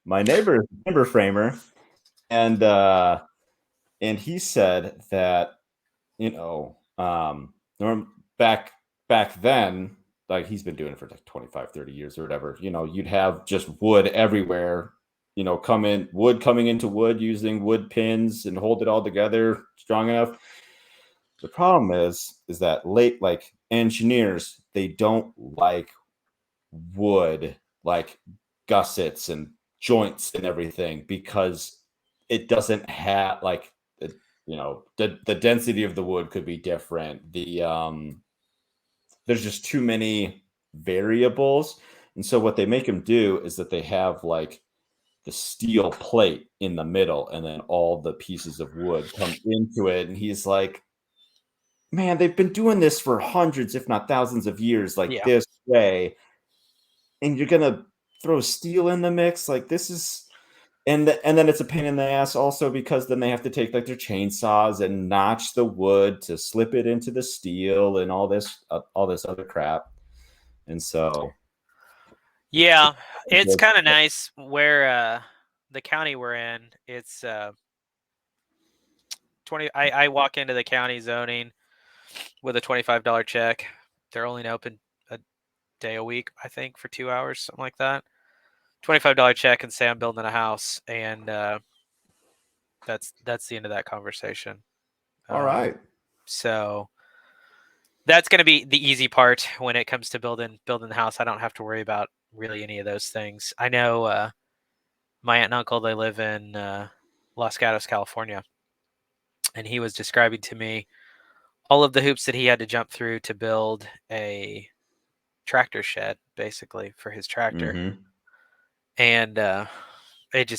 my neighbor is a timber framer, and he said that back then, like he's been doing it for like 25, 30 years or whatever. You'd have just wood everywhere. Coming into wood using wood pins and hold it all together strong enough. The problem is that like engineers, they don't like wood, like gussets and joints and everything, because it doesn't have like the density of the wood could be different. There's just too many variables. And so what they make them do is that they have like the steel plate in the middle, and then all the pieces of wood come into it. And he's like, man, they've been doing this for hundreds, if not thousands of years, like Yeah. this way. And you're gonna throw steel in the mix, like this is, and then it's a pain in the ass also, because then they have to take like their chainsaws and notch the wood to slip it into the steel and all this other crap. And so Yeah, it's kind of nice where the county we're in. It's 20. I walk into the county zoning with a $25 check. They're only open a day a week, I think, for 2 hours, something like that. $25 check and say I'm building a house, and that's the end of that conversation. all Um, right. so that's going to be the easy part when it comes to building the house. I don't have to worry about really any of those things. I know my aunt and uncle, they live in Los Gatos, California, and he was describing to me all of the hoops that he had to jump through to build a tractor shed, basically for his tractor. Mm-hmm. And it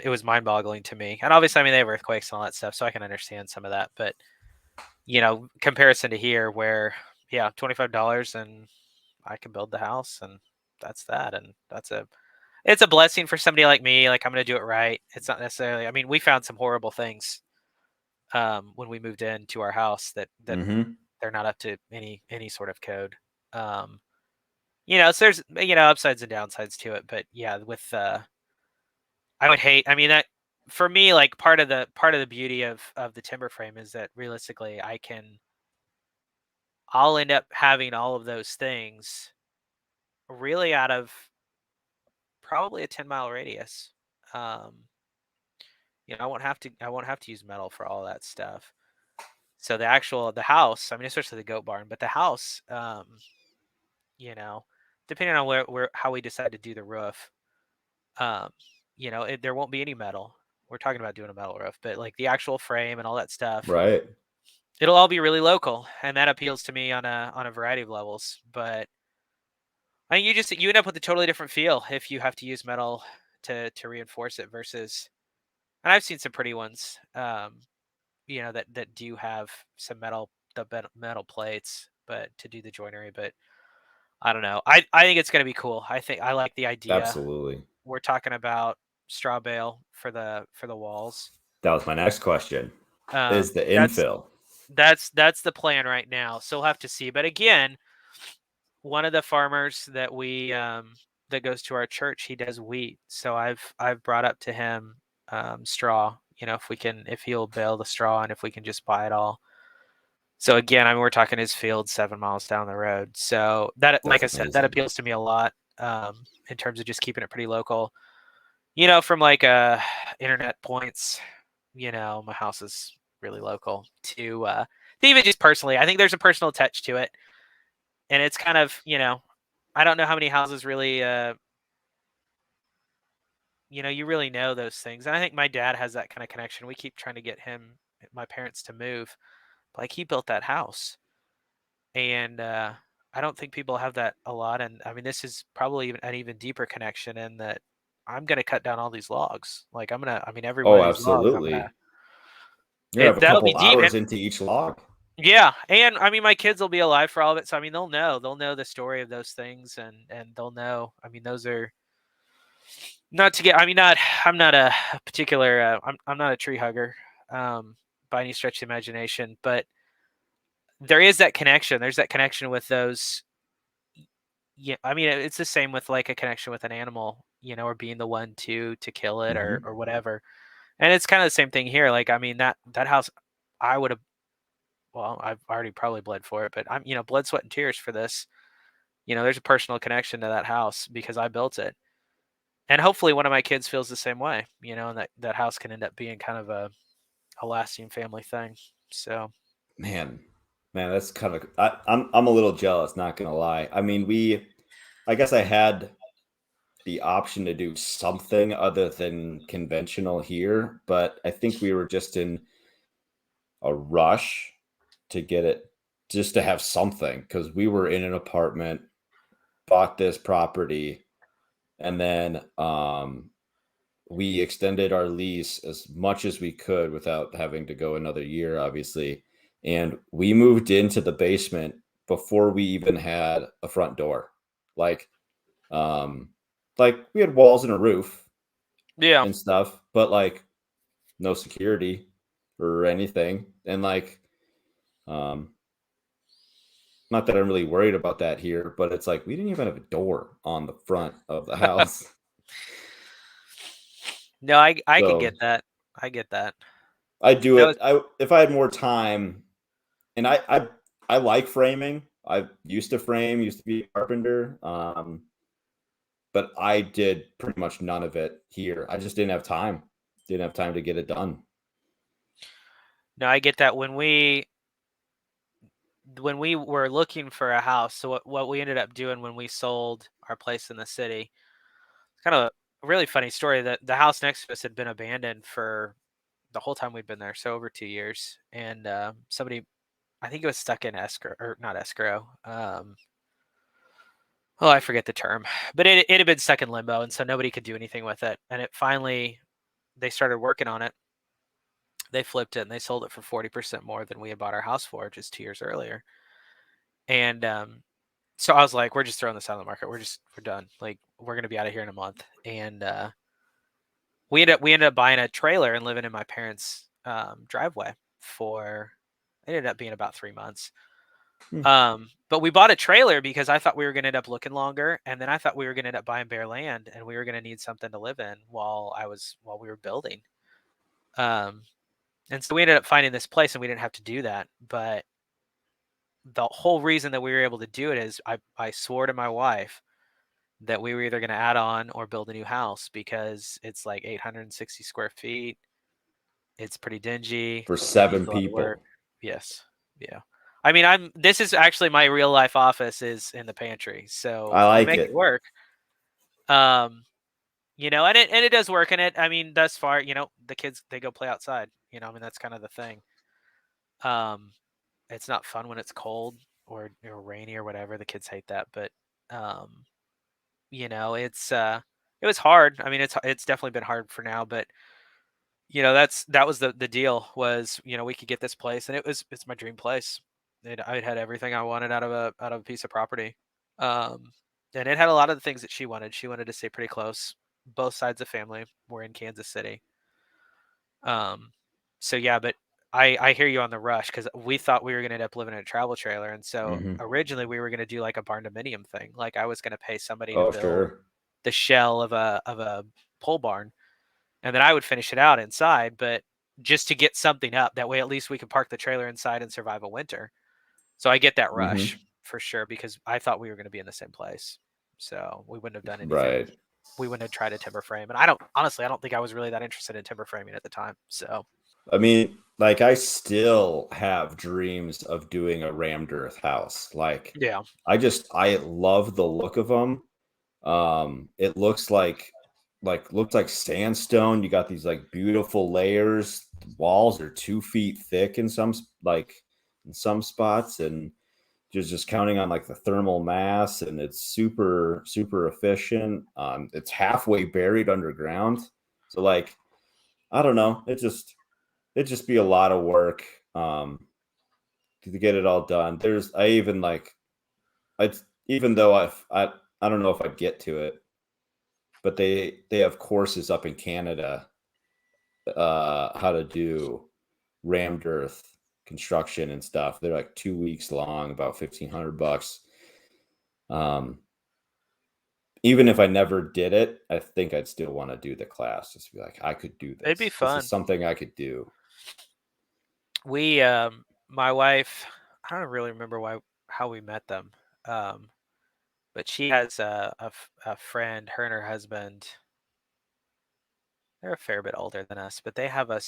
was mind boggling to me. And obviously, I mean, they have earthquakes and all that stuff, so I can understand some of that. But comparison to here, where yeah, $25 and I can build the house, and that's that, and it's a blessing for somebody like me. Like, I'm going to do it right. It's not necessarily. I mean, we found some horrible things when we moved into our house that Mm-hmm. they're not up to any sort of code. Um, so there's upsides and downsides to it. But yeah, with I would hate. I mean, that for me, like part of the beauty of the timber frame is that realistically, I'll end up having all of those things really out of probably a 10-mile radius. Um, I won't have to use metal for all that stuff. So the house, I mean, especially the goat barn, but the house, you know, depending on where how we decide to do the roof, um, there won't be any metal. We're talking about doing a metal roof, but like the actual frame and all that stuff, Right. it'll all be really local, and that appeals to me on a variety of levels. But I mean, you end up with a totally different feel if you have to use metal to reinforce it versus, and I've seen some pretty ones, that do have some metal plates, but to do the joinery. But I don't know. I think it's going to be cool. I think I like the idea. Absolutely. We're talking about straw bale for the walls. That was my next question. Is the That's infill. that's the plan right now. So we'll have to see. But again, one of the farmers that goes to our church, he does wheat. So I've brought up to him straw. If he'll bale the straw and if we can just buy it all. So again, I mean, we're talking his field 7 miles down the road. So that, like That's I said, that amazing. appeals to me a lot in terms of just keeping it pretty local. From like internet points, my house is really local to even just personally. I think there's a personal touch to it, and it's kind of I don't know how many houses really you really know those things. And I think my dad has that kind of connection. We keep trying to get my parents to move, but like he built that house, and I don't think people have that a lot. And I mean, this is probably an even deeper connection in that I'm gonna cut down all these logs. Like I mean, every one Oh, of these logs, I'm gonna absolutely. You're gonna have a that'll be couple deep. And hours into each log. yeah, and I mean, my kids will be alive for all of it, so I mean, they'll know the story of those things, and they'll know. I mean, those are not to get. I mean, not. I'm not a particular. I'm not a tree hugger, um, by any stretch of the imagination, but there is that connection. There's that connection with those. Yeah, I mean, it's the same with like a connection with an animal. or being the one to kill it or Mhm. or whatever. And it's kind of the same thing here. Like, I mean, that house, I would have, well, I've already probably bled for it, but I'm, blood, sweat, and tears for this. There's a personal connection to that house because I built it. And hopefully one of my kids feels the same way, and that house can end up being kind of a lasting family thing. So, Man, man, that's kind of I'm a little jealous, not gonna lie. I mean, I guess I had the option to do something other than conventional here, but I think we were just in a rush to get it just to have something because we were in an apartment, bought this property, and then we extended our lease as much as we could without having to go another year, obviously. And we moved into the basement before we even had a front door. Like, um, like we had walls and a roof yeah. and stuff, but like no security or anything. And like, um, not that I'm really worried about that here, but it's like we didn't even have a door on the front of the house. No, I can So get that. I get that. I do That was it. I if I had more time, and I like framing. I used to frame, used to be a carpenter, but I did pretty much none of it here. I just didn't have time. Didn't have time to get it done. no, I get that when we were looking for a house. So what we ended up doing when we sold our place in the city, it's kind of a really funny story that the house next to us had been abandoned for the whole time we'd been there, so over 2 years. And somebody, I think it was stuck in escrow, or not escrow. Oh, I forget the term, but it had been stuck in limbo, and so nobody could do anything with it. And it finally, they started working on it. They flipped it and they sold it for 40% more than we had bought our house for just 2 years earlier. And so I was like, we're just throwing this out of the market. We're done. Like, we're gonna be out of here in a month. And we ended up buying a trailer and living in my parents' driveway for. It ended up being about 3 months. Hmm. But we bought a trailer because I thought we were going to end up looking longer, and then I thought we were going to end up buying bare land, and we were going to need something to live in while we were building. Um, and so we ended up finding this place, and we didn't have to do that. But the whole reason that we were able to do it is I swore to my wife that we were either going to add on or build a new house because it's like 860 square feet. It's pretty dingy. For It needs seven a lot of work. people. Yes. Yeah. I mean, this is actually my real life office is in the pantry. So I we like make it it. work. Um, and it does work in it. I mean, thus far, the kids they go play outside. I mean that's kind of the thing. Um, it's not fun when it's cold or rainy or whatever. The kids hate that, but um, it's it was hard. I mean, it's definitely been hard for now, but that was the deal was, we could get this place, and it's my dream place. I had everything I wanted out of a piece of property. Um, and it had a lot of the things that she wanted. She wanted to stay pretty close. Both sides of family were in Kansas City. Um, so yeah, but I hear you on the rush because we thought we were going to end up living in a travel trailer, and so Hmm. originally we were going to do like a barn dominium thing. Like I was going to pay somebody to Oh, build sure. the shell of a pole barn, and then I would finish it out inside, but just to get something up. That way, at least we could park the trailer inside and survive a winter. So I get that rush Hmm. for sure because I thought we were going to be in the same place. So we wouldn't have done anything. Right. We wouldn't have tried a timber frame. And I don't think I was really that interested in timber framing at the time. So I mean, like I still have dreams of doing a rammed earth house. Like yeah, I love the look of them. It looks like sandstone. You got these like beautiful layers. The walls are 2 feet thick in in some spots, and just counting on like the thermal mass, and it's super efficient. It's halfway buried underground, so like I don't know. It'd just be a lot of work to get it all done. There's I even like I even though I don't know if I'd get to it, but they have courses up in Canada how to do rammed earth construction and stuff. They're like 2 weeks long, about $1,500. Um, even if I never did it, I think I'd still want to do the class. Just be like, I could do It'd be this. This is fun. something I could do. We, my wife, I don't really remember how we met them, um, but she has a friend. Her and her husband. They're a fair bit older than us, but they have a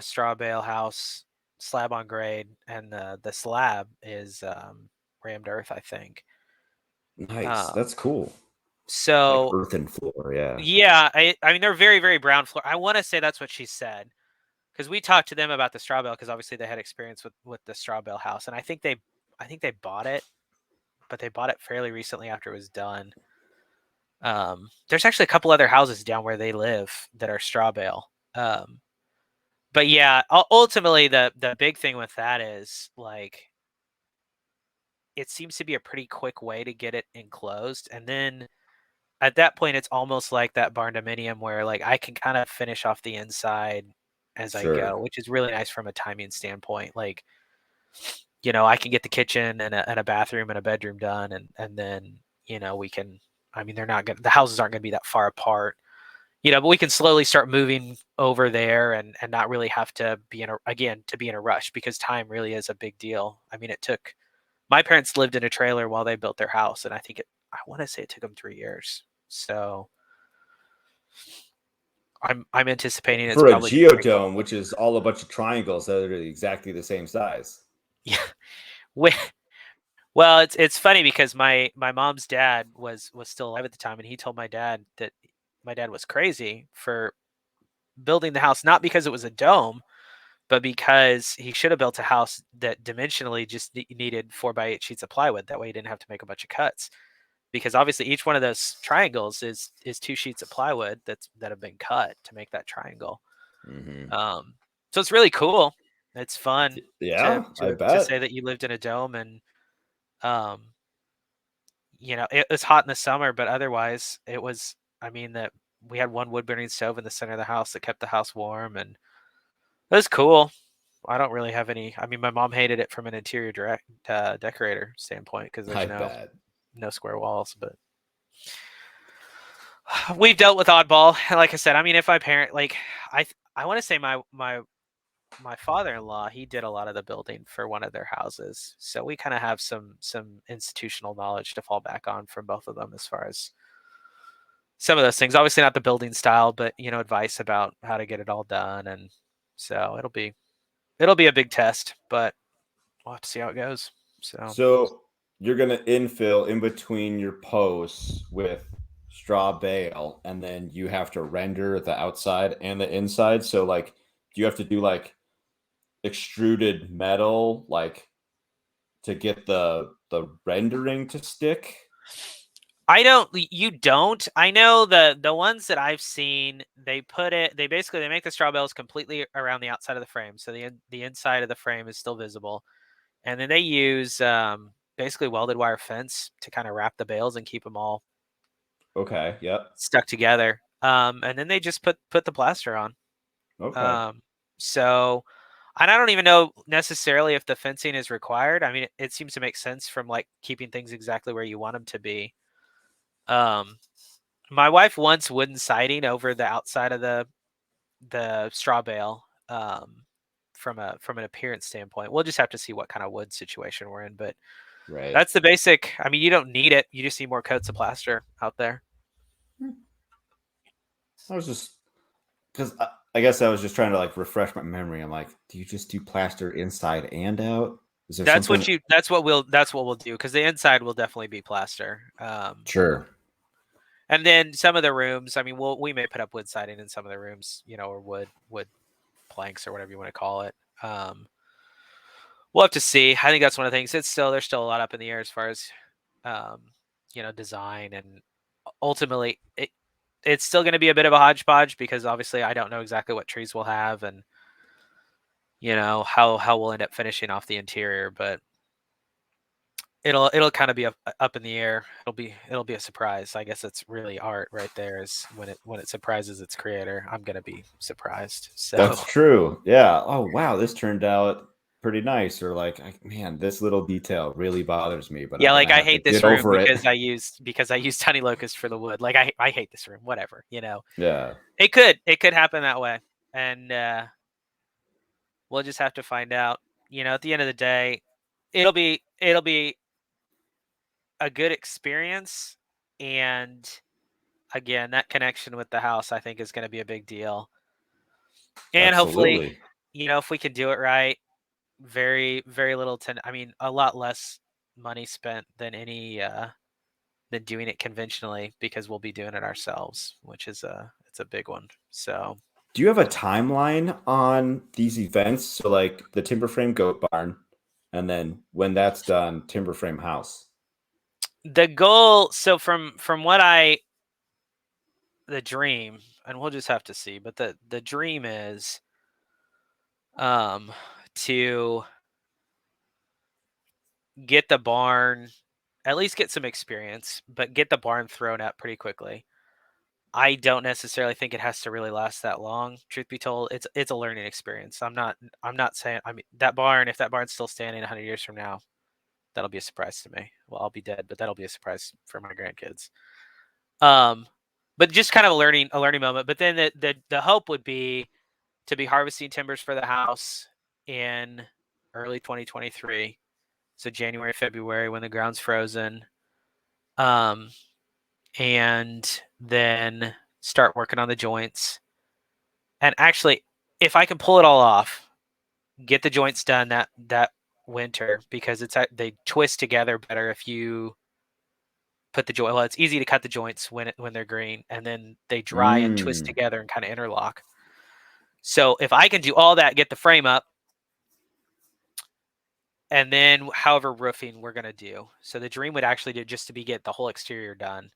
straw bale house, slab on grade, and the slab is rammed earth, I think. Nice. Um, That's cool. Like so earthen floor. Yeah. yeah, I mean they're very brown floor. I want to say that's what she said because we talked to them about the straw bale because obviously they had experience with the straw bale house, and I think they bought it, but they bought it fairly recently after it was done. There's actually a couple other houses down where they live that are straw bale. But yeah, ultimately the big thing with that is like it seems to be a pretty quick way to get it enclosed, and then at that point it's almost like that barn dominium where like I can kind of finish off the inside as I go, Sure. which is really nice from a timing standpoint. Like, you know, I can get the kitchen and a bathroom and a bedroom done, and then you know we can. I mean, they're not gonna the houses aren't gonna be that far apart, you know, but we can slowly start moving over there and not really have to be in a rush because time really is a big deal. I mean, it took my parents lived in a trailer while they built their house, and I want to say it took them 3 years. So I'm anticipating it's For a probably pretty geodome, quick. which is all a bunch of triangles that are exactly the same size. Yeah. We- Well, it's funny because my mom's dad was still alive at the time, and he told my dad that my dad was crazy for building the house, not because it was a dome, but because he should have built a house that dimensionally just needed 4x8 sheets of plywood. That way, he didn't have to make a bunch of cuts. Because obviously, each one of those triangles is 2 sheets of plywood that have been cut to make that triangle. Hmm. Um, so it's really cool. It's fun Yeah, I to bet. say that you lived in a dome, and um, you know it was hot in the summer, but otherwise it was. I mean that we had one wood burning stove in the center of the house that kept the house warm, and it was cool. I don't really have any. I mean, my mom hated it from an interior decorator standpoint because there's I bet. no square walls. But we've dealt with Oddball, and like I said, I mean, if my parent like, I want to say my father-in-law, he did a lot of the building for one of their houses, so we kind of have some institutional knowledge to fall back on from both of them as far as some of those things. Obviously, not the building style, but you know, advice about how to get it all done, and so it'll be a big test, but we'll have to see how it goes. So So you're gonna infill in between your posts with straw bale, and then you have to render the outside and the inside. So like, do you have to do like extruded metal, like to get the rendering to stick? I don't. You don't. I know the ones that I've seen. They put it. They basically they make the straw bales completely around the outside of the frame, so the inside of the frame is still visible, and then they use basically welded wire fence to kind of wrap the bales and keep them all Okay. Yep. stuck together. And then they just put the plaster on. Okay. Um, so, and I don't even know necessarily if the fencing is required. I mean, it seems to make sense from like keeping things exactly where you want them to be. Um, my wife wants wooden siding over the outside of the straw bale. From an appearance standpoint, we'll just have to see what kind of wood situation we're in. But Right. that's the basic. I mean, you don't need it. You just need more coats of plaster out there. I was just because I guess I was just trying to like refresh my memory. I'm like, do you just do plaster inside and out? Is there something? That's what we'll do because the inside will definitely be plaster. Sure. And then some of the rooms, I mean, we may put up wood siding in some of the rooms, you know, or wood planks or whatever you want to call it. We'll have to see. I think that's one of the things. There's still a lot up in the air as far as um, you know, design, and ultimately it's still going to be a bit of a hodgepodge because obviously I don't know exactly what trees we'll have and you know how we'll end up finishing off the interior, but it'll kind of be up in the air. It'll be a surprise. I guess it's really art right there is when it surprises its creator. I'm gonna be surprised. So That's true. Yeah. Oh wow, this turned out. pretty nice, or like, man, this little detail really bothers me, but I'm Yeah, gonna like I have to hate this get room over it. because I used honey locust for the wood. Like I hate this room. Whatever, you know. Yeah, It could happen that way, and we'll just have to find out. You know, at the end of the day, it'll be a good experience, and again, that connection with the house I think is going to be a big deal. And hopefully, absolutely. you know, if we can do it right, very very little I mean, a lot less money spent than any than doing it conventionally because we'll be doing it ourselves, which is it's a big one. So Do you have a timeline on these events? So like the timber frame goat barn, and then when that's done, timber frame house. the goal, so from what I the dream, and we'll just have to see, but the dream is um to get the barn, at least get some experience, but get the barn thrown up pretty quickly. I don't necessarily think it has to really last that long. Truth be told, it's a learning experience. I'm not saying, I mean, that barn, if that barn's still standing 100 years from now, that'll be a surprise to me. Well, I'll be dead, but that'll be a surprise for my grandkids. Um, but just kind of a learning moment. But then the hope would be to be harvesting timbers for the house in early 2023. So January, February when the ground's frozen. Um, and then start working on the joints. And actually, if I can pull it all off, get the joints done that winter because they twist together better if you put the joint. Well, it's easy to cut the joints when they're green, and then they dry and twist Mm. together and kind of interlock. So if I can do all that, get the frame up, and then however roofing we're gonna do. So the dream would actually do just to be get the whole exterior done.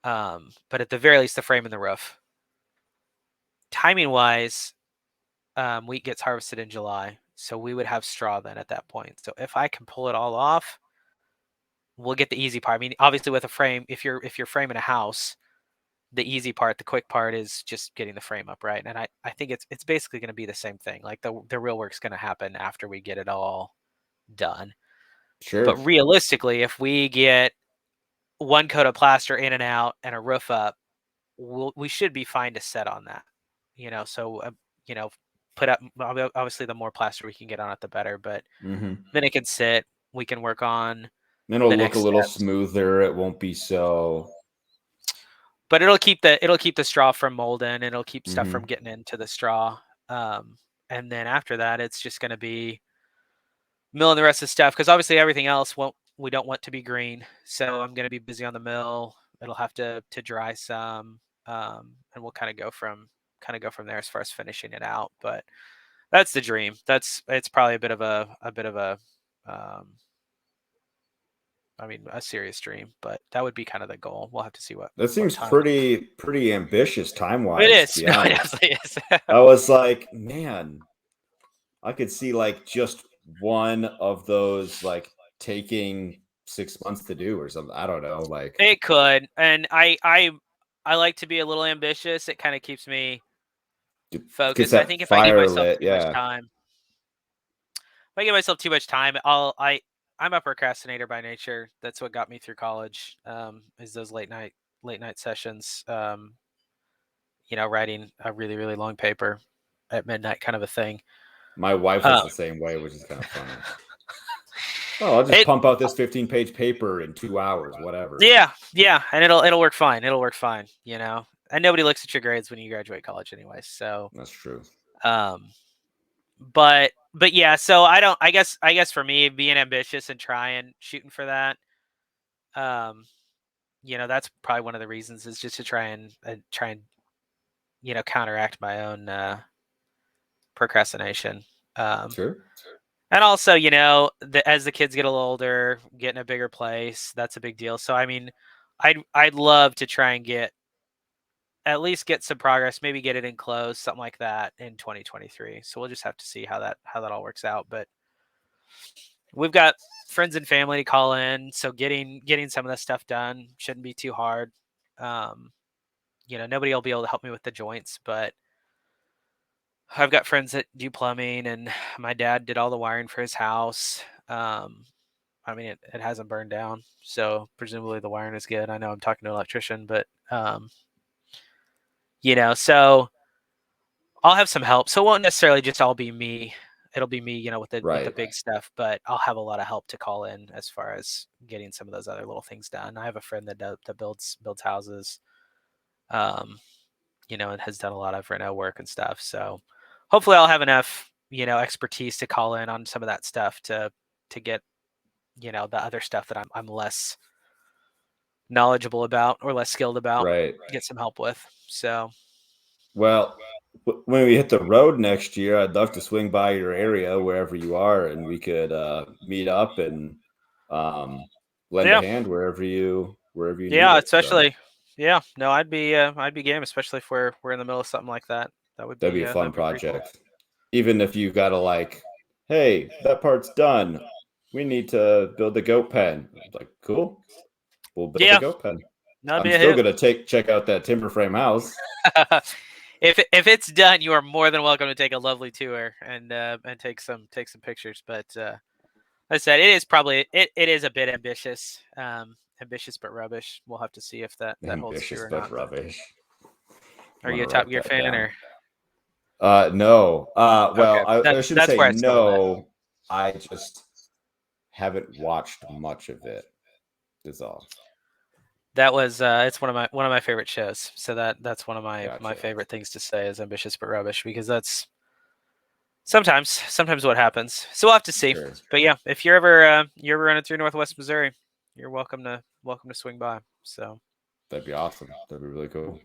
But at the very least, the frame and the roof. Timing wise, wheat gets harvested in July, so we would have straw then at that point. So if I can pull it all off, we'll get the easy part. I mean, obviously with a frame, if you're framing a house, the easy part, the quick part is just getting the frame up, right? And I think it's basically going to be the same thing. Like the real work's going to happen after we get it all done. But Sure. realistically, if we get one coat of plaster in and out and a roof up, we should be fine to set on that. You know, so you know, put up obviously the more plaster we can get on it, the better. But Mm-hmm. then it can sit. We can work on Then it'll the look a next little steps. smoother. It won't be so. But it'll keep the straw from molding. It'll keep stuff from Mm-hmm. getting into the straw. And then after that, it's just going to be milling the rest of the stuff because obviously everything else won't. We don't want to be green, so I'm going to be busy on the mill. It'll have to dry some, and we'll kind of go from there as far as finishing it out. But that's the dream. It's probably a bit of a I mean, a serious dream, but that would be kind of the goal. We'll have to see what That what seems time. pretty ambitious time It wise, to is. be No, it honest. absolutely is. I was like, man, I could see like just one of those like taking 6 months to do or something. I don't know. Like, It could, and I like to be a little ambitious. It kind of keeps me gets focused. I that think if I give fire myself lit. too much Yeah. time, if I give myself too much time, I'm a procrastinator by nature. That's what got me through college. Is those late night sessions. Writing a really really long paper at midnight, kind of a thing. My wife Uh, is the same way, which is kind of funny. Oh, I'll just it pump out this 15-page paper in 2 hours, whatever. yeah, and it'll work fine. It'll work fine. And nobody looks at your grades when you graduate college anyway. So, That's true. um, but yeah. So I guess for me, being ambitious and trying shooting for that, um, that's probably one of the reasons is just to try and counteract my own procrastination. Um, Sure. and also, as the kids get a little older, get in a bigger place, that's a big deal. So I mean, I'd love to try and at least get some progress, maybe get it in close, something like that in 2023. So we'll just have to see how that all works out. But we've got friends and family to call in, so getting some of this stuff done shouldn't be too hard. Um, Nobody will be able to help me with the joints, but I've got friends that do plumbing, and my dad did all the wiring for his house. I mean, it hasn't burned down, so presumably the wiring is good. I know I'm talking to an electrician, but so I'll have some help. So it won't necessarily just all be me. It'll be me, with the Right. big stuff, but I'll have a lot of help to call in as far as getting some of those other little things done. I have a friend that builds houses, um, and has done a lot of reno work and stuff. So hopefully I'll have enough, expertise to call in on some of that stuff to get, the other stuff that I'm less knowledgeable about or less skilled about, Right. get some help with. So Well, when we hit the road next year, I'd love to swing by your area wherever you are, and we could meet up and um, lend a yeah, hand wherever you need yeah, it. So especially, yeah, no, I'd be game, especially if we're in the middle of something like that. That would that'd be be a uh, fun that'd be pretty cool. project. Even if you got to like, hey, that part's done. We need to build a goat pen. Like, cool. We'll build a Yeah, goat pen. that'd I'm be a still hoot. gonna check out that timber frame house. If it's done, you are more than welcome to take a lovely tour and take some pictures. But like I said, it is probably it is a bit ambitious, ambitious but rubbish. We'll have to see if that holds true Ambitious or but not. But rubbish. I'm are you gonna a Top write Gear that fan down. or? No. Okay, Well, I that's shouldn't that's say where I'd start with that. no. I just haven't watched much of it. Is all. That was it's one of my favorite shows. So that's one of my Gotcha. favorite things to say is ambitious but rubbish, because that's sometimes what happens. So we'll have to see. Sure. But yeah, if you're ever running through Northwest Missouri, you're welcome to swing by. So That'd be awesome. That'd be really cool.